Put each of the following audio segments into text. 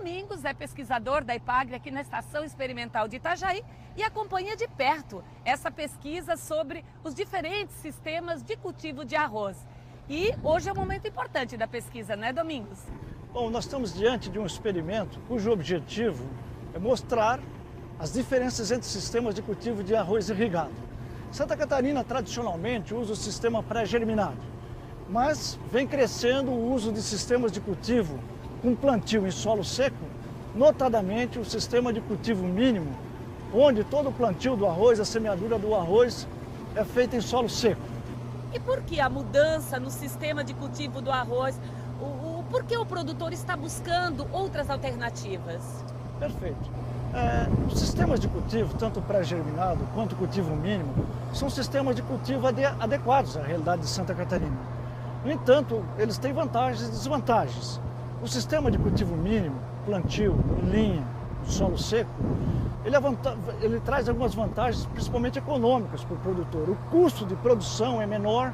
Domingos é pesquisador da Epagre aqui na Estação Experimental de Itajaí e acompanha de perto essa pesquisa sobre os diferentes sistemas de cultivo de arroz. E hoje é um momento importante da pesquisa, não é, Domingos? Bom, nós estamos diante de um experimento cujo objetivo é mostrar as diferenças entre sistemas de cultivo de arroz irrigado. Santa Catarina tradicionalmente usa o sistema pré-germinado, mas vem crescendo o uso de sistemas de cultivo com plantio em solo seco, notadamente o sistema de cultivo mínimo, onde todo o plantio do arroz, a semeadura do arroz é feita em solo seco. E por que a mudança no sistema de cultivo do arroz? Por que o produtor está buscando outras alternativas? Perfeito. Os sistemas de cultivo, tanto pré-germinado quanto cultivo mínimo, são sistemas de cultivo adequados à realidade de Santa Catarina. No entanto, eles têm vantagens e desvantagens. O sistema de cultivo mínimo, plantio, linha, solo seco, ele traz algumas vantagens, principalmente econômicas para o produtor. O custo de produção é menor,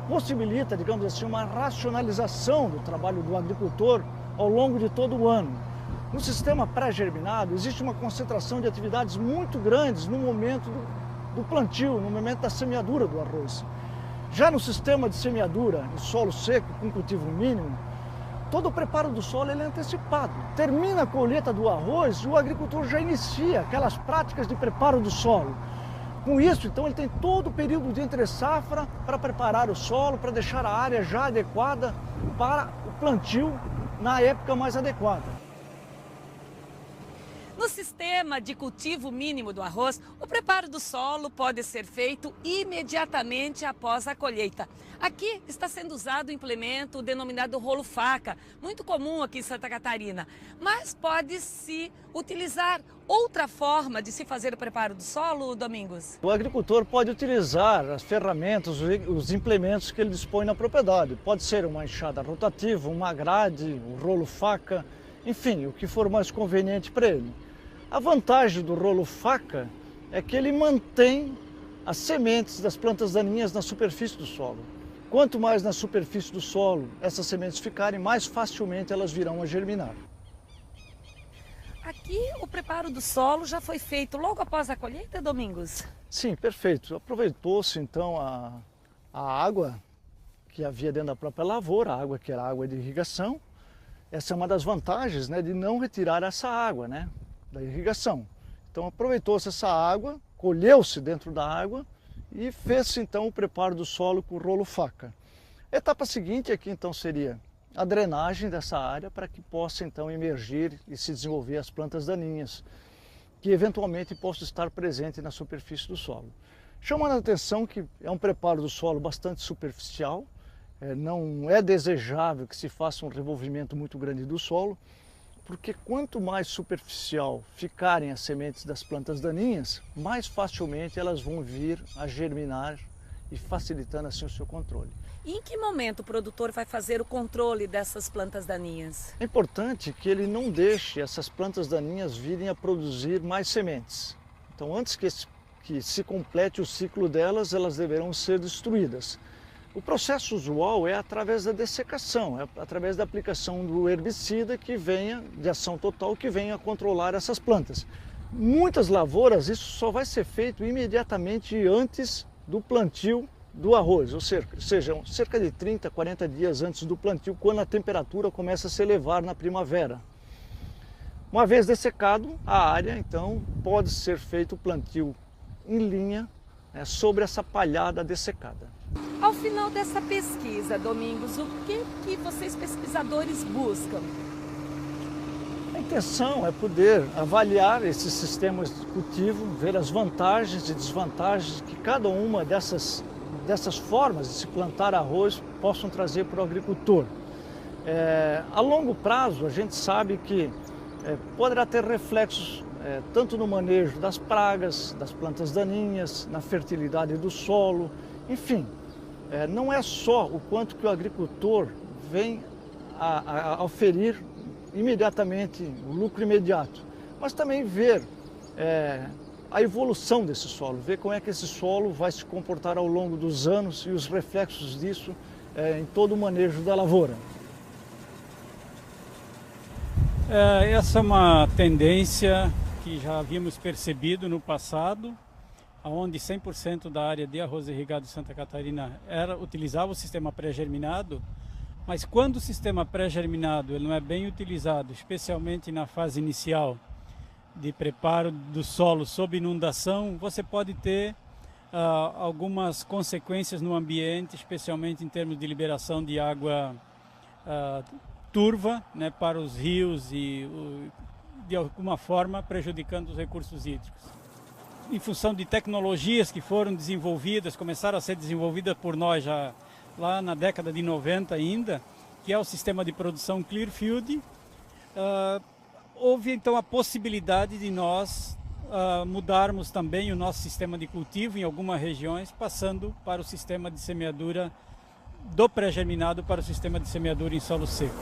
possibilita, digamos assim, uma racionalização do trabalho do agricultor ao longo de todo o ano. No sistema pré-germinado, existe uma concentração de atividades muito grandes no momento do plantio, no momento da semeadura do arroz. Já no sistema de semeadura em solo seco, com cultivo mínimo, todo o preparo do solo ele é antecipado. Termina a colheita do arroz e o agricultor já inicia aquelas práticas de preparo do solo. Com isso, então, ele tem todo o período de entre-safra para preparar o solo, para deixar a área já adequada para o plantio na época mais adequada. No sistema de cultivo mínimo do arroz, o preparo do solo pode ser feito imediatamente após a colheita. Aqui está sendo usado o implemento denominado rolo-faca, muito comum aqui em Santa Catarina. Mas pode-se utilizar outra forma de se fazer o preparo do solo, Domingos? O agricultor pode utilizar as ferramentas, os implementos que ele dispõe na propriedade. Pode ser uma enxada rotativa, uma grade, um rolo-faca, enfim, o que for mais conveniente para ele. A vantagem do rolo-faca é que ele mantém as sementes das plantas daninhas na superfície do solo. Quanto mais na superfície do solo essas sementes ficarem, mais facilmente elas virão a germinar. Aqui o preparo do solo já foi feito logo após a colheita, Domingos? Sim, perfeito. Aproveitou-se então a água que havia dentro da própria lavoura, a água que era água de irrigação. Essa é uma das vantagens, né, de não retirar essa água, né, da irrigação. Então aproveitou-se essa água, colheu-se dentro da água e fez-se então o preparo do solo com o rolo-faca. A etapa seguinte aqui então seria a drenagem dessa área para que possa então emergir e se desenvolver as plantas daninhas, que eventualmente possam estar presentes na superfície do solo. Chamando a atenção que é um preparo do solo bastante superficial, não é desejável que se faça um revolvimento muito grande do solo, porque quanto mais superficial ficarem as sementes das plantas daninhas, mais facilmente elas vão vir a germinar e facilitando assim o seu controle. E em que momento o produtor vai fazer o controle dessas plantas daninhas? É importante que ele não deixe essas plantas daninhas virem a produzir mais sementes. Então, antes que se complete o ciclo delas, elas deverão ser destruídas. O processo usual é através da dessecação, é através da aplicação do herbicida de ação total, que venha a controlar essas plantas. Muitas lavouras isso só vai ser feito imediatamente antes do plantio do arroz, ou seja, cerca de 30, 40 dias antes do plantio, quando a temperatura começa a se elevar na primavera. Uma vez dessecado a área, então pode ser feito o plantio em linha, sobre essa palhada dessecada. Ao final dessa pesquisa, Domingos, o que vocês pesquisadores buscam? A intenção é poder avaliar esses sistemas de cultivo, ver as vantagens e desvantagens que cada uma dessas formas de se plantar arroz possam trazer para o agricultor. A longo prazo, a gente sabe que poderá ter reflexos tanto no manejo das pragas, das plantas daninhas, na fertilidade do solo, enfim. Não é só o quanto que o agricultor vem a oferir imediatamente, o lucro imediato, mas também ver a evolução desse solo, ver como é que esse solo vai se comportar ao longo dos anos e os reflexos disso em todo o manejo da lavoura. Essa é uma tendência que já havíamos percebido no passado, onde 100% da área de arroz irrigado de Santa Catarina utilizava o sistema pré-germinado, mas quando o sistema pré-germinado ele não é bem utilizado, especialmente na fase inicial de preparo do solo sob inundação, você pode ter algumas consequências no ambiente, especialmente em termos de liberação de água turva, né, para os rios e de alguma forma prejudicando os recursos hídricos. Em função de tecnologias que foram desenvolvidas, começaram a ser desenvolvidas por nós já lá na década de 90 ainda, que é o sistema de produção Clearfield, houve então a possibilidade de nós mudarmos também o nosso sistema de cultivo em algumas regiões, passando para o sistema de semeadura do pré-germinado para o sistema de semeadura em solo seco.